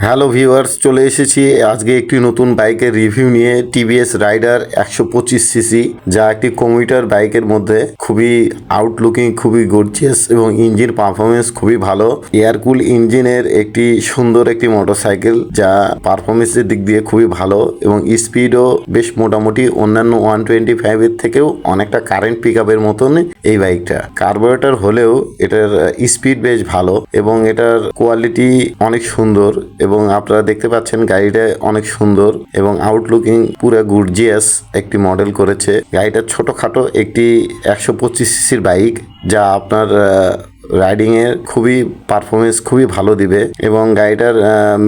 Hello viewers, চলে এসেছি আজকে একটি নতুন বাইকের রিভিউ নিয়ে। টিভিএস রাইডার 125 সিসি, যা একটি কমিউটার বাইকের মধ্যে খুবই আউটলুকিং, খুবই গর্জিয়াস এবং ইঞ্জিন পারফরমেন্স খুবই ভালো। এয়ারকুল ইঞ্জিনের একটি সুন্দর একটি মোটরসাইকেল, যা পারফরমেন্সের দিক দিয়ে খুবই ভালো এবং স্পিডও বেশ মোটামুটি অন্যান্য 125 এর থেকেও অনেকটা কারেন্ট পিক আপের মতন এই বাইকটা। কার্বোরেটর হলেও এটার স্পিড বেশ ভালো এবং এটার কোয়ালিটি অনেক সুন্দর এবং আপনারা দেখতে পাচ্ছেন গাড়িটা অনেক সুন্দর এবং আউটলুকিং পুরো গর্জিয়াস একটি মডেল করেছে। গাড়িটা ছোটখাটো একটি 125 সিসির বাইক, যা আপনার রাইডিংয়ের খুবই পারফরমেন্স খুবই ভালো দিবে এবং গাড়িটার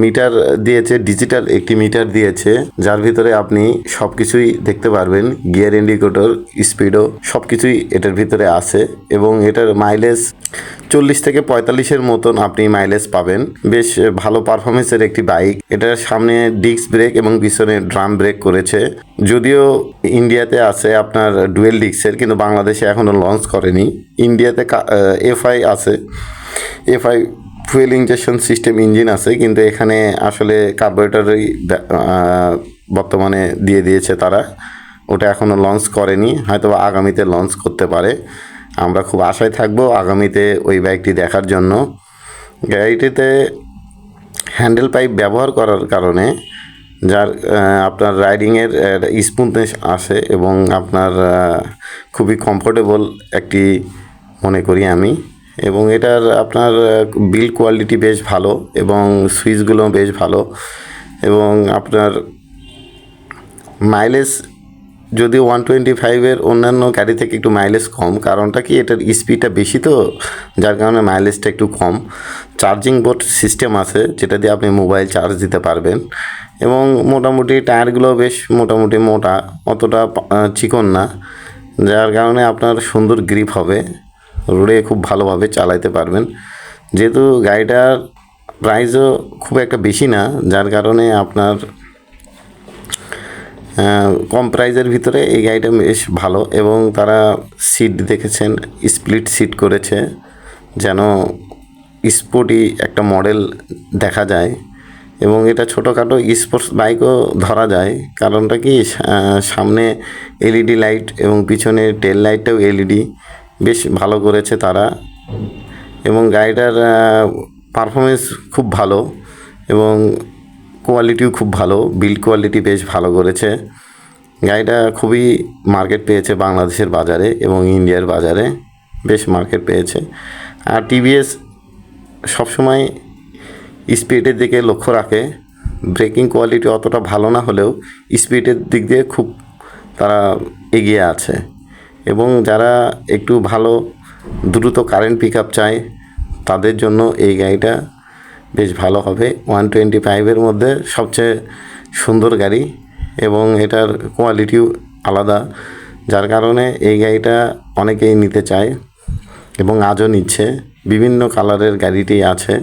মিটার দিয়েছে, ডিজিটাল একটি মিটার দিয়েছে, যার ভিতরে আপনি সব কিছুই দেখতে পারবেন। গিয়ার ইন্ডিকেটর, স্পিডও সব কিছুই এটার ভিতরে আছে এবং এটার মাইলেজ 40 থেকে 45-এর মতন আপনি মাইলেজ পাবেন। বেশ ভালো পারফরমেন্সের একটি বাইক। এটার সামনে ডিস্ক ব্রেক এবং পিছনে ড্রাম ব্রেক করেছে। যদিও ইন্ডিয়াতে আছে আপনার ডুয়েল ডিস্কের, কিন্তু বাংলাদেশে এখনও লঞ্চ করেনি। ইন্ডিয়াতে এফআই আছে, FI fuel injection system engine আছে, কিন্তু এখানে আসলে কার্বোরেটরই বর্তমানে দিয়ে দিয়েছে তারা। ওটা এখনও লঞ্চ করেনি, হয়তো আগামীতে লঞ্চ করতে পারে। আমরা খুব আশায় থাকবো আগামীতে ওই বাইকটি দেখার জন্য। গাড়িটিতে হ্যান্ডেল পাইপ ব্যবহার করার কারণে যার আপনার রাইডিংয়ের স্মুথনেস আসে এবং আপনার খুবই কমফোর্টেবল একটি মনে করি আমি। এবং এটার আপনার বিল্ড কোয়ালিটি বেশ ভালো এবং সুইচগুলো বেশ ভালো এবং আপনার মাইলেজ যদিও 125-এর অন্যান্য গাড়ি থেকে একটু মাইলেজ কম। কারণটা কি, এটার স্পিডটা বেশি তো, যার কারণে মাইলেজটা একটু কম। চার্জিং বোর্ড সিস্টেম আছে, যেটা দিয়ে আপনি মোবাইল চার্জ দিতে পারবেন এবং মোটামুটি টায়ারগুলো বেশ মোটামুটি মোটা, অতটা চিকন না, যার কারণে আপনার সুন্দর গ্রিপ হবে, রোডে খুব ভালোভাবে চালাতে পারবেন। যেহেতু গাড়িটার প্রাইসও খুব একটা বেশি না, যার কারণে আপনার কম প্রাইজের ভিতরে এই গাড়িটা বেশ ভালো। এবং তারা সিট দেখেছেন, স্প্লিট সিট করেছে, যেন স্পোর্টি একটা মডেল দেখা যায় এবং এটা ছোটোখাটো স্পোর্টস বাইকও ধরা যায়। কারণটা কি, সামনে এলইডি লাইট এবং পিছনে টেল লাইটটাও এলইডি, বেশ ভালো করেছে তারা। এবং গাড়িটার পারফরমেন্স খুব ভালো এবং কোয়ালিটিও খুব ভালো, বিল্ড কোয়ালিটি বেশ ভালো করেছে। গাড়িটা খুবই মার্কেট পেয়েছে বাংলাদেশের বাজারে এবং ইন্ডিয়ার বাজারে, বেশ মার্কেট পেয়েছে। আর টিভিএস সবসময় স্পিডের দিকে লক্ষ্য রাখে। ব্রেকিং কোয়ালিটি অতটা ভালো না হলেও স্পিডের দিক দিয়ে খুব তারা এগিয়ে আছে এবং যারা একটু ভালো দ্রুত কারেন্ট পিক আপ চায় তাদের জন্য এই গাড়িটা বেশ ভালো হবে। 125-এর মধ্যে সবচেয়ে সুন্দর গাড়ি এবং এটার কোয়ালিটিও আলাদা, যার কারণে এই গাড়িটা অনেকেই নিতে চায় এবং আজও নিচ্ছে। বিভিন্ন কালারের গাড়িটি আছে।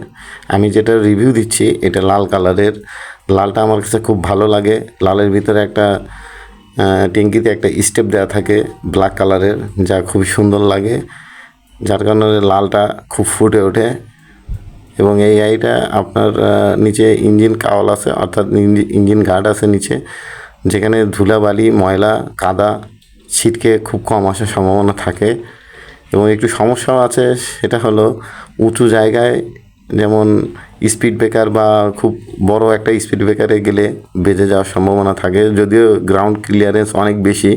আমি যেটা রিভিউ দিচ্ছি এটা লাল কালারের। লালটা আমার কাছে খুব ভালো লাগে। লালের ভিতরে একটা ট্যাঙ্কিতে একটা স্টেপ দেওয়া থাকে ব্ল্যাক কালারের, যা খুব সুন্দর লাগে, যার কারণে লালটা খুব ফুটে ওঠে। এবং এই গাড়িটা আপনার নিচে ইঞ্জিন কাওয়াল আছে, অর্থাৎ ইঞ্জিন গার্ড আছে নিচে, যেখানে ধুলাবালি, ময়লা, কাদা ছিটকে খুব কম আসার সম্ভাবনা থাকে। এবং একটু সমস্যাও আছে, সেটা হলো উঁচু জায়গায়, যেমন স্পিড ব্রেকার বা খুব বড় একটা স্পিড ব্রেকারে গেলে বেজে যাওয়ার সম্ভাবনা থাকে। যদিও গ্রাউন্ড ক্লিয়ারেন্স অনেক বেশি,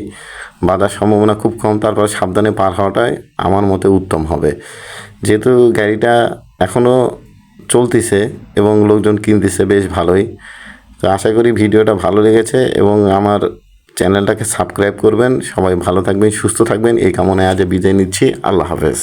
বাধার সম্ভাবনা খুব কম। তারপর সাবধানে পার হওয়াটাই আমার মতে উত্তম হবে। যেহেতু গাড়িটা এখনও চলতেছে এবং লোকজন কিনতেছে বেশ ভালোই। তো আশা করি ভিডিওটা ভালো লেগেছে এবং আমার চ্যানেলটাকে সাবস্ক্রাইব করবেন। সবাই ভালো থাকবেন, সুস্থ থাকবেন, এই কামনায় আজ বিদায় নিচ্ছি। আল্লাহ হাফেজ।